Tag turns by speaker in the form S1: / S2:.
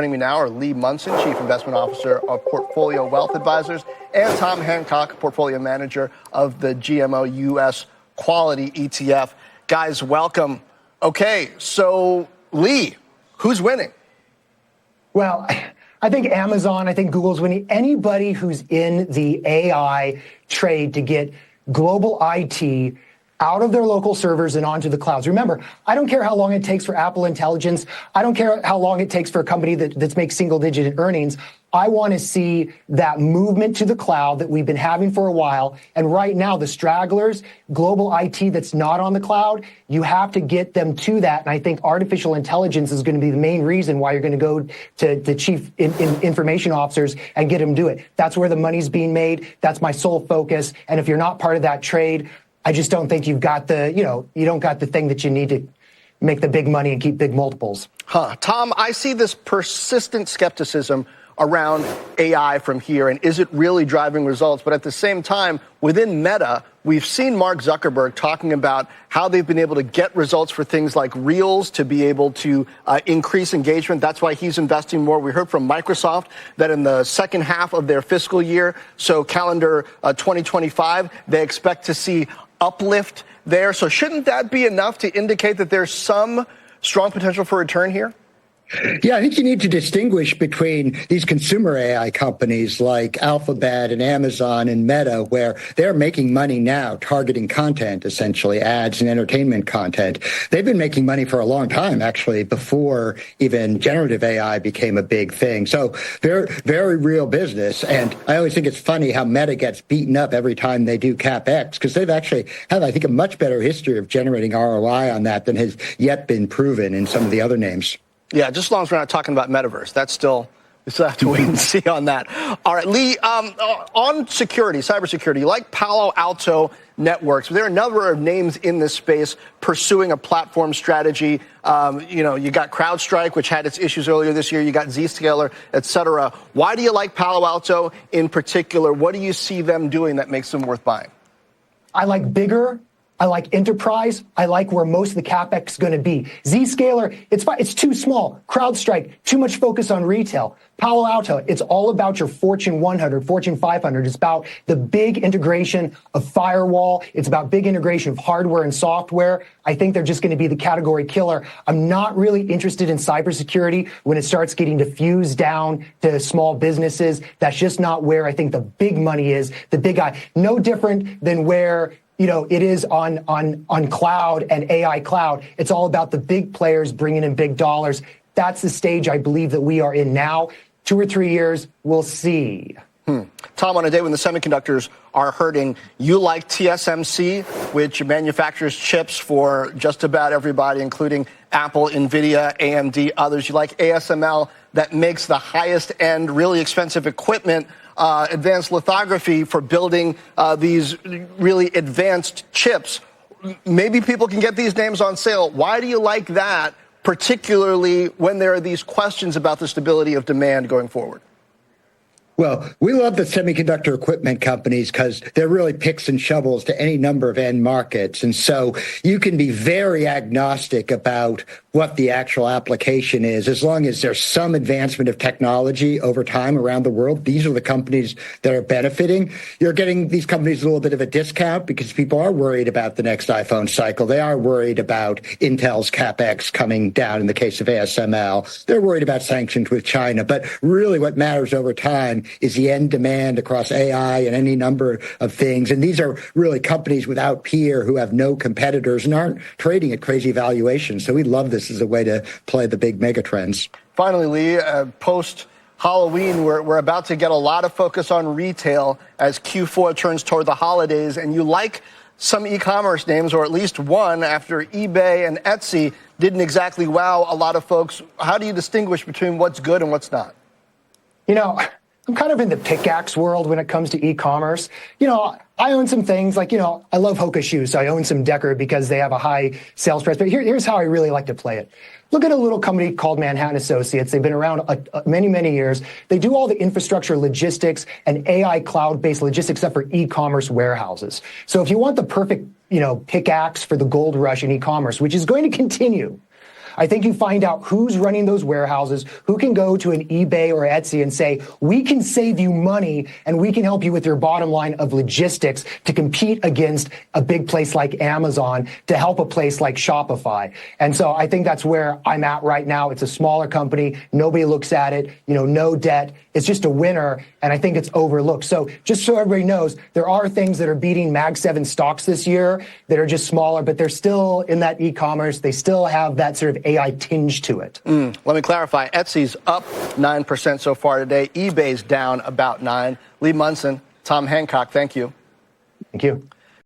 S1: Joining me now are Lee Munson, Chief Investment Officer of Portfolio Wealth Advisors, and Tom Hancock, Portfolio Manager of the GMO US Quality ETF. Guys, welcome. Okay, so Lee, who's winning?
S2: Well, I think Amazon, I think Google's winning. Anybody who's in the AI trade to get global IT out of their local servers and onto the clouds. Remember, I don't care how long it takes for Apple Intelligence. I don't care how long it takes for a company that makes single-digit earnings. I want to see that movement to the cloud that we've been having for a while. And right now, the stragglers, global IT that's not on the cloud, you have to get them to that. And I think artificial intelligence is going to be the main reason why you're going to go to the chief information officers and get them to do it. That's where the money's being made. That's my sole focus. And if you're not part of that trade, I just don't think you've got the, you don't got the thing that you need to make the big money and keep big multiples.
S1: Tom, I see this persistent skepticism around AI from here, and is it really driving results? But at the same time, within Meta, we've seen Mark Zuckerberg talking about how they've been able to get results for things like Reels to be able to increase engagement. That's why he's investing more. We heard from Microsoft that in the second half of their fiscal year, so calendar 2025, they expect to see uplift there. So shouldn't that be enough to indicate that there's some strong potential for return here?
S3: Yeah, I think you need to distinguish between these consumer AI companies like Alphabet and Amazon and Meta, where they're making money now targeting content, essentially ads and entertainment content. They've been making money for a long time, actually, before even generative AI became a big thing. So they're very real business. And I always think it's funny how Meta gets beaten up every time they do CapEx, because they've actually had, I think, a much better history of generating ROI on that than has yet been proven in some of the other names.
S1: Yeah, just as long as we're not talking about metaverse. We still have to wait and see on that. All right, Lee, on security, cybersecurity, like Palo Alto Networks, there are a number of names in this space pursuing a platform strategy. You got CrowdStrike, which had its issues earlier this year. You got Zscaler, et cetera. Why do you like Palo Alto in particular? What do you see them doing that makes them worth buying?
S2: I like bigger. I like enterprise. I like where most of the CapEx is going to be. Zscaler, it's too small. CrowdStrike, too much focus on retail. Palo Alto, it's all about your Fortune 100, Fortune 500. It's about the big integration of firewall. It's about big integration of hardware and software. I think they're just going to be the category killer. I'm not really interested in cybersecurity when it starts getting diffused down to small businesses. That's just not where I think the big money is, the big guy. No different than where it is on cloud and AI cloud. It's all about the big players bringing in big dollars. That's the stage I believe that we are in now. 2 or 3 years, we'll see.
S1: Tom, on a day when the semiconductors are hurting, you like TSMC, which manufactures chips for just about everybody, including Apple, NVIDIA, AMD, others. You like ASML, that makes the highest end, really expensive equipment, advanced lithography for building these really advanced chips. Maybe people can get these names on sale. Why do you like that, particularly when there are these questions about the stability of demand going forward?
S3: Well, we love the semiconductor equipment companies because they're really picks and shovels to any number of end markets. And so you can be very agnostic about what the actual application is, as long as there's some advancement of technology over time around the world. These are the companies that are benefiting. You're getting these companies a little bit of a discount because people are worried about the next iPhone cycle. They are worried about Intel's CapEx coming down in the case of ASML. They're worried about sanctions with China. But really what matters over time is the end demand across AI and any number of things. And these are really companies without peer who have no competitors and aren't trading at crazy valuations. So we love this as a way to play the big mega trends.
S1: Finally, Lee, post-Halloween, we're about to get a lot of focus on retail as Q4 turns toward the holidays. And you like some e-commerce names, or at least one, after eBay and Etsy didn't exactly wow a lot of folks. How do you distinguish between what's good and what's not?
S2: I'm kind of in the pickaxe world when it comes to e-commerce. I own some things like, I love Hoka shoes, so I own some Decker because they have a high sales price. But here's how I really like to play it. Look at a little company called Manhattan Associates. They've been around many, many years. They do all the infrastructure, logistics, and AI cloud-based logistics except for e-commerce warehouses. So if you want the perfect, pickaxe for the gold rush in e-commerce, which is going to continue, I think you find out who's running those warehouses, who can go to an eBay or Etsy and say, we can save you money and we can help you with your bottom line of logistics to compete against a big place like Amazon, to help a place like Shopify. And so I think that's where I'm at right now. It's a smaller company. Nobody looks at it, no debt. It's just a winner, and I think it's overlooked. So just so everybody knows, there are things that are beating Mag 7 stocks this year that are just smaller, but they're still in that e-commerce. They still have that sort of AI tinge to it.
S1: Let me clarify. Etsy's up 9% so far today. eBay's down about 9%. Lee Munson, Tom Hancock, thank you.
S2: Thank you.